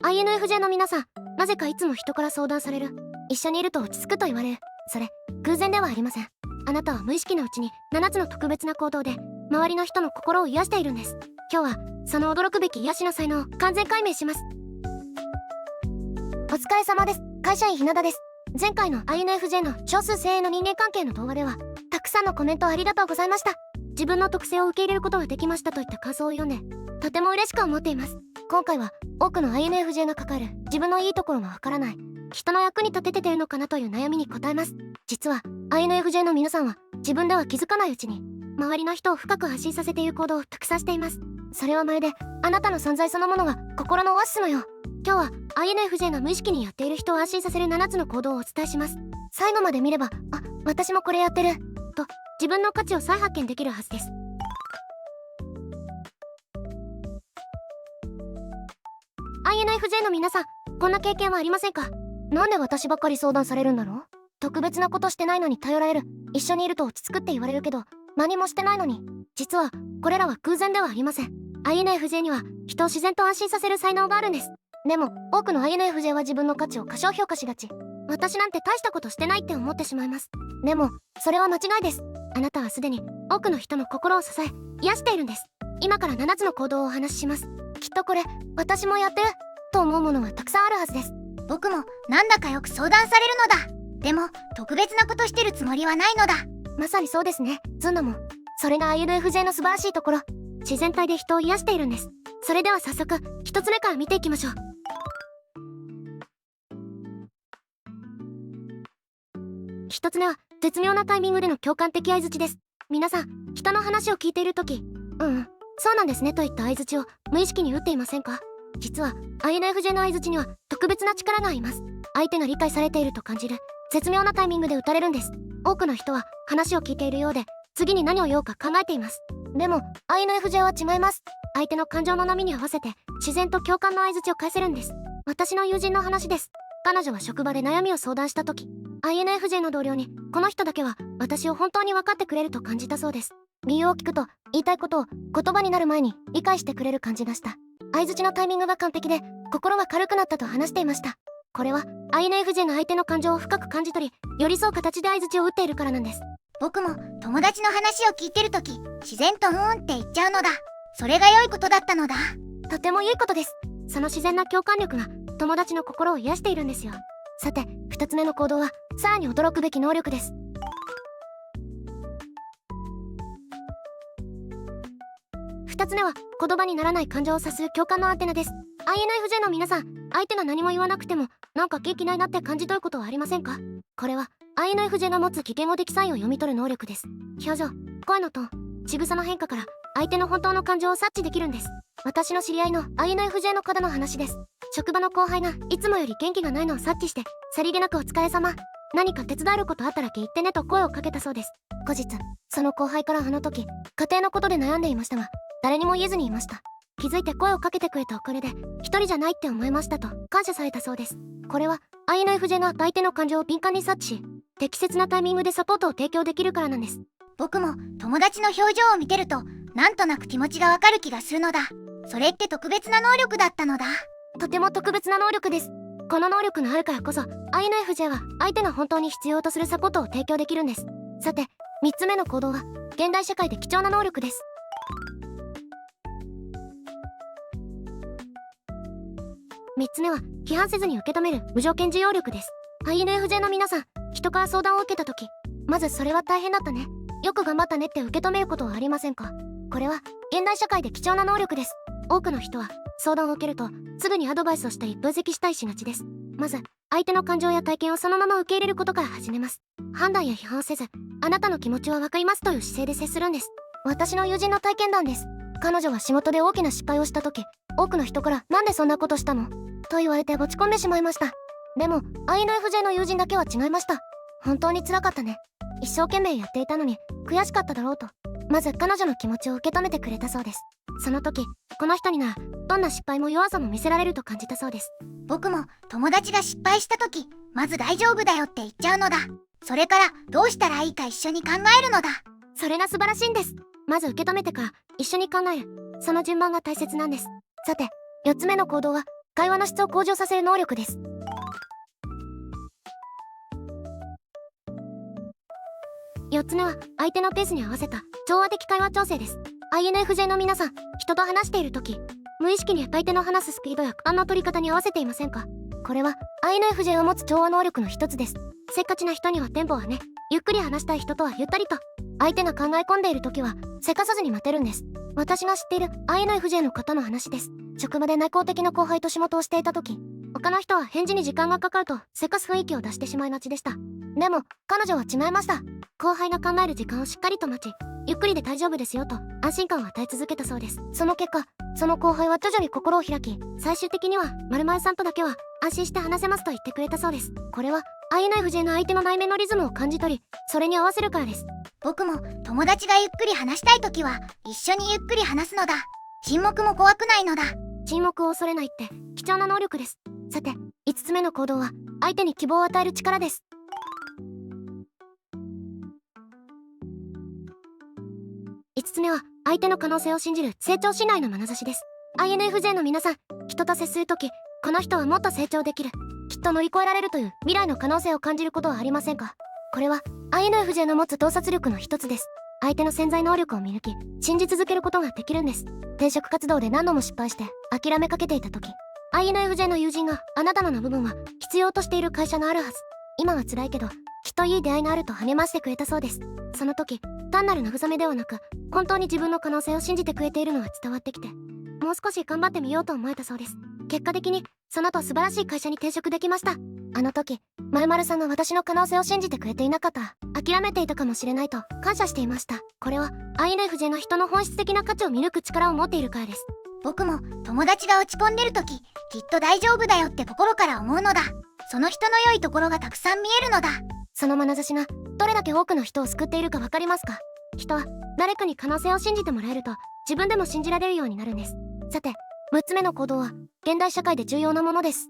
INFJ の皆さん、なぜかいつも人から相談される。一緒にいると落ち着くと言われる。それ、偶然ではありません。あなたは無意識のうちに7つの特別な行動で、周りの人の心を癒しているんです。今日は、その驚くべき癒しの才能を完全解明します。お疲れ様です。会社員ひなだです。前回の INFJ の少数精鋭の人間関係の動画では、たくさんのコメントありがとうございました。自分の特性を受け入れることができましたといった感想を読んで、とても嬉しく思っています。今回は多くの INFJ が抱える自分のいいところがわからない、人の役に立ててるのかなという悩みに答えます。実は INFJ の皆さんは自分では気づかないうちに周りの人を深く発信させている行動をたくさんしています。それはまるであなたの存在そのものが心のオアシスのよう。今日は INFJ が無意識にやっている人を安心させる7つの行動をお伝えします。最後まで見れば、あ、私もこれやってると自分の価値を再発見できるはずです。INFJ の皆さん、こんな経験はありませんか？なんで私ばっかり相談されるんだろう？特別なことしてないのに頼られる。一緒にいると落ち着くって言われるけど、何もしてないのに。実は、これらは偶然ではありません。INFJ には人を自然と安心させる才能があるんです。でも、多くの INFJ は自分の価値を過小評価しがち。私なんて大したことしてないって思ってしまいます。でも、それは間違いです。あなたはすでに多くの人の心を支え、癒しているんです。今から7つの行動をお話しします。きっとこれ、私もやってると思うものはたくさんあるはずです。僕もなんだかよく相談されるのだ。でも特別なことしてるつもりはないのだ。まさにそうですね、ズンナも。それが INFJ の素晴らしいところ。自然体で人を癒しているんです。それでは早速、1つ目から見ていきましょう。1つ目は、絶妙なタイミングでの共感的相槌です。皆さん、人の話を聞いているとき、そうなんですねといった相槌を無意識に打っていませんか？実は INFJ の相槌には特別な力があります。相手が理解されていると感じる絶妙なタイミングで打たれるんです。多くの人は話を聞いているようで、次に何を言おうか考えています。でも INFJ は違います。相手の感情の波に合わせて自然と共感の相槌を返せるんです。私の友人の話です。彼女は職場で悩みを相談した時、 INFJ の同僚にこの人だけは私を本当に分かってくれると感じたそうです。理由を聞くと、言いたいことを言葉になる前に理解してくれる感じがした。相槌のタイミングが完璧で心が軽くなったと話していました。これは INFJ が相手の感情を深く感じ取り、寄り添う形で相槌を打っているからなんです。僕も友達の話を聞いてるとき、自然とって言っちゃうのだ。それが良いことだったのだ。とても良いことです。その自然な共感力が友達の心を癒しているんですよ。さて、2つ目の行動はさらに驚くべき能力です。2つ目は、言葉にならない感情を察する共感のアンテナです。 INFJ の皆さん、相手が何も言わなくてもなんか元気ないなって感じ取ることはありませんか？これは INFJ が持つ危険語的サインを読み取る能力です。表情、声のトーン、仕草の変化から相手の本当の感情を察知できるんです。私の知り合いの INFJ の方の話です。職場の後輩がいつもより元気がないのを察知して、さりげなくお疲れ様、何か手伝えることあったら言ってねと声をかけたそうです。後日、その後輩からあの時、家庭のことで悩んでいましたが、誰にも言えずにいました。気づいて声をかけてくれたおかげで、一人じゃないって思いましたと感謝されたそうです。これは INFJ が相手の感情を敏感に察知し、適切なタイミングでサポートを提供できるからなんです。僕も友達の表情を見てると、なんとなく気持ちがわかる気がするのだ。それって特別な能力だったのだ。とても特別な能力です。この能力があるからこそ INFJ は相手が本当に必要とするサポートを提供できるんです。さて、3つ目の行動は現代社会で貴重な能力です。3つ目は、批判せずに受け止める無条件受容力です。 INFJ の皆さん、人から相談を受けた時、まずそれは大変だったね、よく頑張ったねって受け止めることはありませんか？これは現代社会で貴重な能力です。多くの人は相談を受けるとすぐにアドバイスをしたり分析したりしがちです。まず相手の感情や体験をそのまま受け入れることから始めます。判断や批判をせず、あなたの気持ちは分かりますという姿勢で接するんです。私の友人の体験談です。彼女は仕事で大きな失敗をした時、多くの人からなんでそんなことしたのと言われて落ち込んでしまいました。でも INFJ の友人だけは違いました。本当に辛かったね、一生懸命やっていたのに悔しかっただろうと、まず彼女の気持ちを受け止めてくれたそうです。その時、この人にならどんな失敗も弱さも見せられると感じたそうです。僕も友達が失敗した時、まず大丈夫だよって言っちゃうのだ。それからどうしたらいいか一緒に考えるのだ。それが素晴らしいんです。まず受け止めてから一緒に考える、その順番が大切なんです。さて、4つ目の行動は会話の質を向上させる能力です。4つ目は相手のペースに合わせた調和的会話調整です。 INFJ の皆さん、人と話している時無意識に相手の話すスピードや間の取り方に合わせていませんか？これは INFJ を持つ調和能力の一つです。せっかちな人にはテンポはね、ゆっくり話したい人とはゆったりと、相手が考え込んでいる時はせかさずに待てるんです。私が知っている INFJ の方の話です。職場で内向的な後輩と仕事をしていた時、他の人は返事に時間がかかるとせかす雰囲気を出してしまいがちでした。でも彼女は違いました。後輩が考える時間をしっかりと待ち、ゆっくりで大丈夫ですよと安心感を与え続けたそうです。その結果、その後輩は徐々に心を開き、最終的には〇〇さんとだけは安心して話せますと言ってくれたそうです。これは INFJ の相手の内面のリズムを感じ取り、それに合わせるからです。僕も友達がゆっくり話したい時は一緒にゆっくり話すのだ。沈黙も怖くないのだ。沈黙を恐れないって貴重な能力です。さて、5つ目の行動は相手に希望を与える力です。5つ目は相手の可能性を信じる成長しないの眼差しです。 INFJ の皆さん、人と接するとき、この人はもっと成長できる、きっと乗り越えられるという未来の可能性を感じることはありませんか？これは INFJ の持つ洞察力の一つです。相手の潜在能力を見抜き、信じ続けることができるんです。転職活動で何度も失敗して諦めかけていた時、 INFJ の友人があなたの部分は必要としている会社があるはず、今は辛いけどきっといい出会いがあると励ましてくれたそうです。その時、単なる慰めではなく、本当に自分の可能性を信じてくれているのが伝わってきて、もう少し頑張ってみようと思えたそうです。結果的にその後素晴らしい会社に転職できました。あの時、〇〇さんが私の可能性を信じてくれていなかったら諦めていたかもしれないと感謝していました。これは INFJ の人の本質的な価値を見抜く力を持っているからです。僕も友達が落ち込んでる時、きっと大丈夫だよって心から思うのだ。その人の良いところがたくさん見えるのだ。その眼差しがどれだけ多くの人を救っているか分かりますか？人は誰かに可能性を信じてもらえると自分でも信じられるようになるんです。さて、6つ目の行動は現代社会で重要なものです。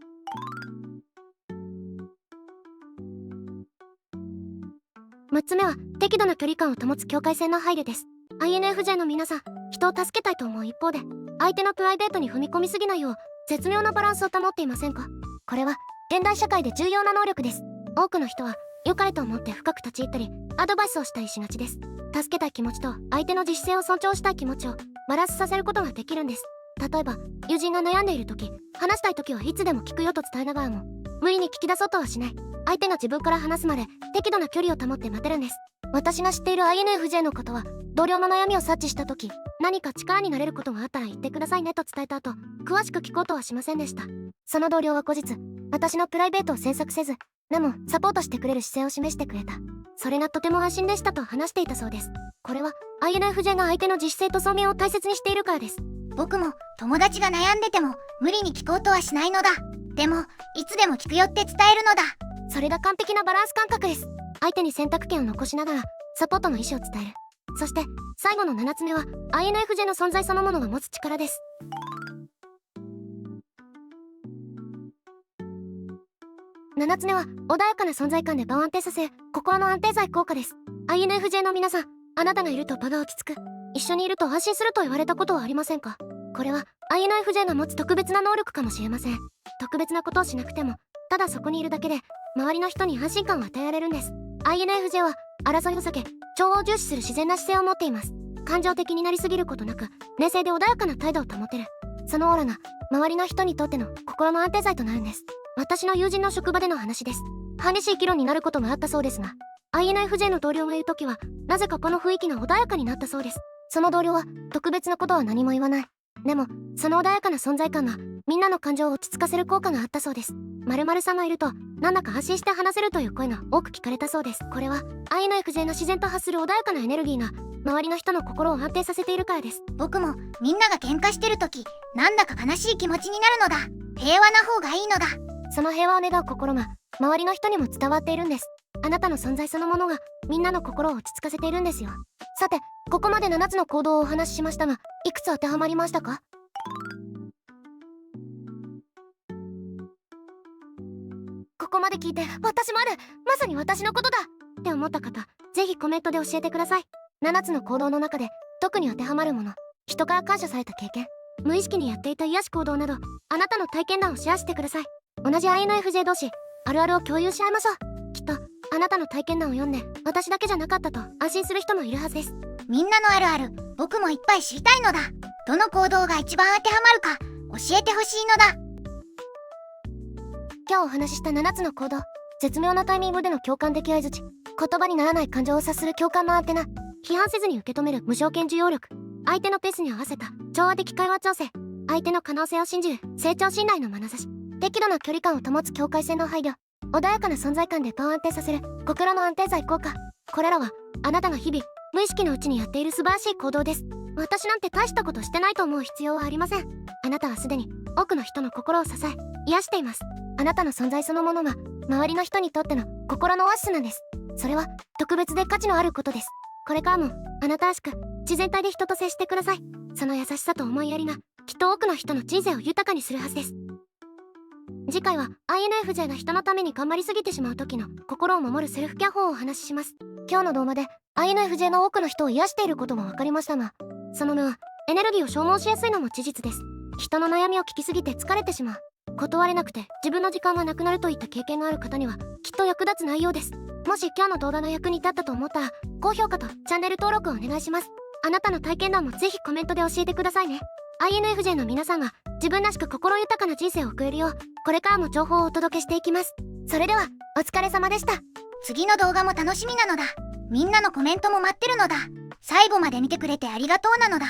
6つ目は適度な距離感を保つ境界線の配慮です。 INFJ の皆さん、人を助けたいと思う一方で相手のプライベートに踏み込みすぎないよう絶妙なバランスを保っていませんか？これは現代社会で重要な能力です。多くの人は良かれと思って深く立ち入ったりアドバイスをしたりしがちです。助けたい気持ちと相手の自主性を尊重したい気持ちをバランスさせることができるんです。例えば友人が悩んでいる時、話したい時はいつでも聞くよと伝えながらも無理に聞き出そうとはしない。相手が自分から話すまで適度な距離を保って待てるんです。私が知っている INFJ の方は同僚の悩みを察知した時、何か力になれることがあったら言ってくださいねと伝えた後、詳しく聞こうとはしませんでした。その同僚は後日、私のプライベートを詮索せず、でもサポートしてくれる姿勢を示してくれた。それがとても安心でしたと話していたそうです。これは INFJ が相手の自主性と尊厳を大切にしているからです。僕も友達が悩んでても無理に聞こうとはしないのだ。でもいつでも聞くよって伝えるのだ。それが完璧なバランス感覚です。相手に選択権を残しながらサポートの意思を伝える。そして最後の7つ目は INFJ の存在そのものが持つ力です。7つ目は穏やかな存在感で場を安定させる心の安定剤効果です。 INFJ の皆さん、あなたがいると場が落ち着く、一緒にいると安心すると言われたことはありませんか？これは INFJ が持つ特別な能力かもしれません。特別なことをしなくてもただそこにいるだけで周りの人に安心感を与えられるんです。 INFJ は争いを避け調和を重視する自然な姿勢を持っています。感情的になりすぎることなく冷静で穏やかな態度を保てる。そのオーラが周りの人にとっての心の安定剤となるんです。私の友人の職場での話です。激しい議論になることがあったそうですが、 INFJ の同僚がいるときはなぜかこの雰囲気が穏やかになったそうです。その同僚は特別なことは何も言わない。でもその穏やかな存在感がみんなの感情を落ち着かせる効果があったそうです。〇〇さんがいるとなんだか安心して話せるという声が多く聞かれたそうです。これは INFJ の自然と発する穏やかなエネルギーが周りの人の心を安定させているからです。僕もみんなが喧嘩してる時、なんだか悲しい気持ちになるのだ。平和な方がいいのだ。その平和を願う心が周りの人にも伝わっているんです。あなたの存在そのものがみんなの心を落ち着かせているんですよ。さて、ここまで7つの行動をお話ししましたが、いくつ当てはまりましたか？ここまで聞いて私もある、まさに私のことだって思った方、ぜひコメントで教えてください。7つの行動の中で特に当てはまるもの、人から感謝された経験、無意識にやっていた癒し行動などあなたの体験談をシェアしてください。同じ INFJ 同士、あるあるを共有し合いましょう。きっとあなたの体験談を読んで私だけじゃなかったと安心する人もいるはずです。みんなのあるある、僕もいっぱい知りたいのだ。どの行動が一番当てはまるか教えてほしいのだ。今日お話しした7つの行動、絶妙なタイミングでの共感的相づち、言葉にならない感情を察する共感のアンテナ、批判せずに受け止める無条件受容力、相手のペースに合わせた調和的会話調整、相手の可能性を信じる成長信頼の眼差し、適度な距離感を保つ境界線の配慮、穏やかな存在感で場を安定させる心の安定剤効果。これらはあなたが日々無意識のうちにやっている素晴らしい行動です。私なんて大したことしてないと思う必要はありません。あなたはすでに多くの人の心を支え癒しています。あなたの存在そのものは周りの人にとっての心のオアシスなんです。それは特別で価値のあることです。これからもあなたらしく自然体で人と接してください。その優しさと思いやりがきっと多くの人の人生を豊かにするはずです。次回は INFJ が人のために頑張りすぎてしまう時の心を守るセルフケア法をお話しします。今日の動画で INFJ の多くの人を癒していることが分かりましたが、その分エネルギーを消耗しやすいのも事実です。人の悩みを聞きすぎて疲れてしまう、断れなくて自分の時間がなくなるといった経験がある方にはきっと役立つ内容です。もし今日の動画が役に立ったと思ったら高評価とチャンネル登録をお願いします。あなたの体験談もぜひコメントで教えてくださいね。INFJ の皆さんが自分らしく心豊かな人生を送れるようこれからも情報をお届けしていきます。それではお疲れ様でした。次の動画も楽しみなのだ。みんなのコメントも待ってるのだ。最後まで見てくれてありがとうなのだ。